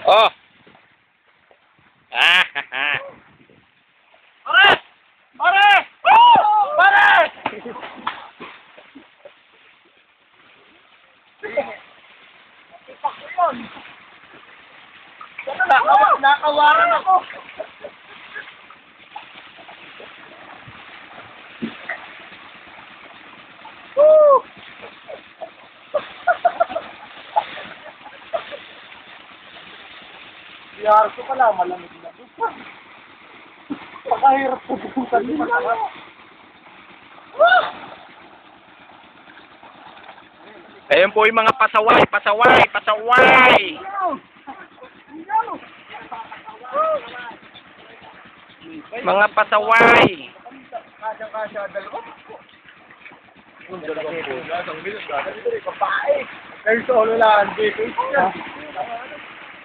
Oh! Ah! Pare! Pare! Oh! Pare! Ipak ko yun. Nakawaran ako. Woo! Yar ko pala, malamig na doon. Pakahirap po kung kanina. Ayun po yung mga pasaway, pasaway, pasaway! Mga pasaway! Kasya, dalawa. Dalawang pula, isang milyon. Babae. Kayo solo lang, dito.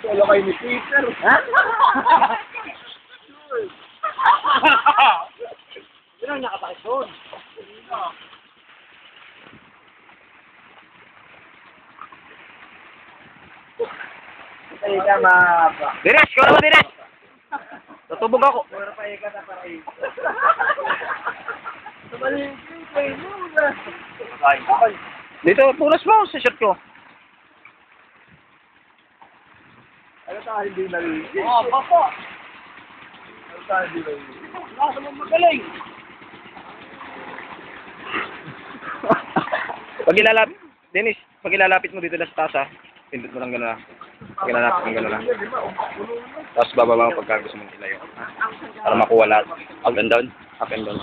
Solo kayo ni Peter. Yun ang nakapakit doon. Ay, tama ba? Dinesh! Ikaw naman, Dinesh! Tutubog ako. Pura pa ikat na para ito. Tumalingin kayo muna. Dito, punas mo sa shirt ko. Ano tayo hindi nalilin? Oo, bako. Ano tayo hindi nalilin? Nasa mo magaling. Pag ilalapit, Dennis, pag ilalapit mo dito sa tasa, pindot mo lang gano'n. Pag ilalapit mo gano'n lang. Tapos bababa mo pagka gusto mong ilayo. Para makuha lahat. Up and down. Up and down.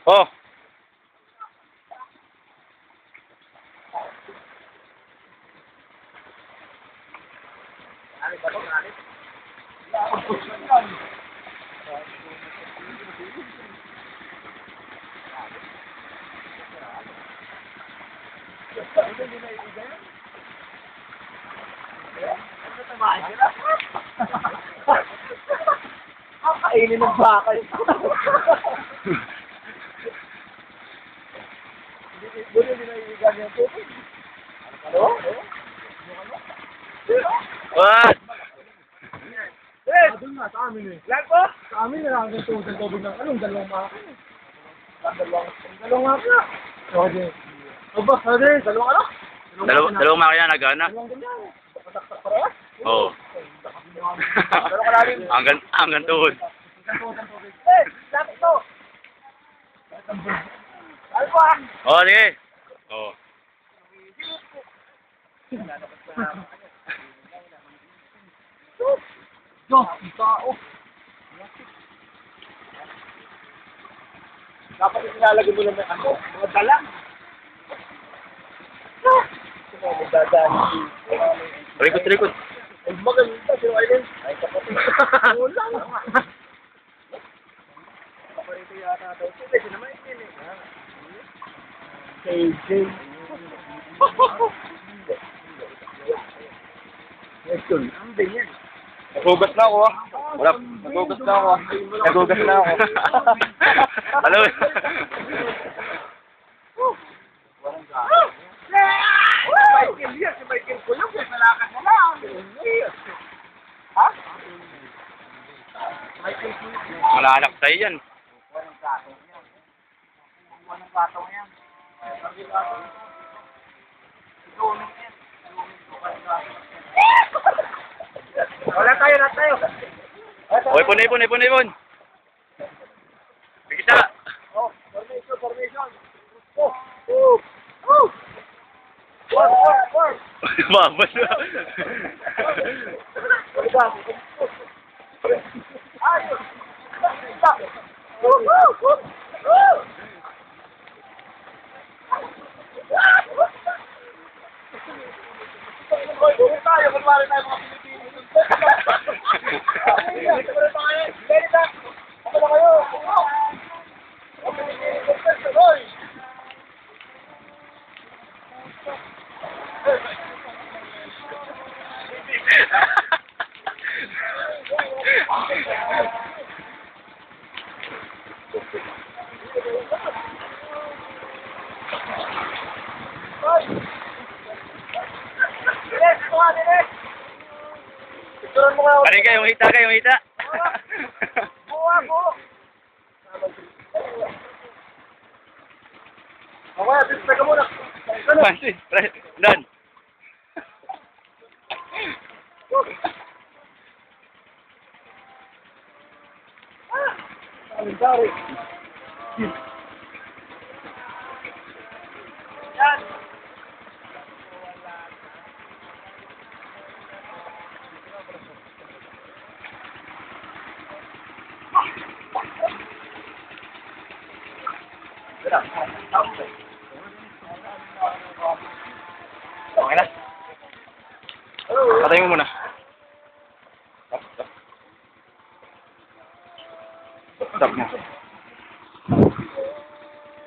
Oh! Kainin ng baka yun. Buti hindi naiigan yung tubig. Ano? What? Doon nga, sa amin eh. Lag po? Sa amin na lang yung tubig ng anong dalawang maka. Dalawang maka. Okay. Aba, sorry, dalawang ano? Dalawang makina nagana. Dalawang ganyan. Pataktak parehas? Oo. Dalawang kalalim. Hanggang tuhod. Eh, lapit to. Alba! Oh, sige. Oh. Yo, tao. Dapat ilalagay mo lang ng ano, mga dalang. Rikot. Ay, maganda si Ryden. Ay, kapatid. Wala nga. Kaparito yata daw. Sige, naman yun eh. KJ. Question, ang ganyan. Nagugas na ako ah. Wala, nagugas na ako ah. Nagugas na ako. Hello. Michael yan, si Michael ko yung nalakas na lang. Ha? Michael ko yung Malanak sa'yo yan. walang gatong yan. Walang gatong yan. Wala tayo, na tayo. Okay, ipon. Bigisa. Oh, formation. Oh. War. Babas na. Ayos. Tayo, kunwari tayo mga Pilipino. Ako na kayo. mo nga. Pare kayong hita, kayong hita. Buwa ko. Okay, atis ka muna. Mansi, Dan. Sorry. Yan. Okay na. Patayin mo muna. Stop. Stop mo.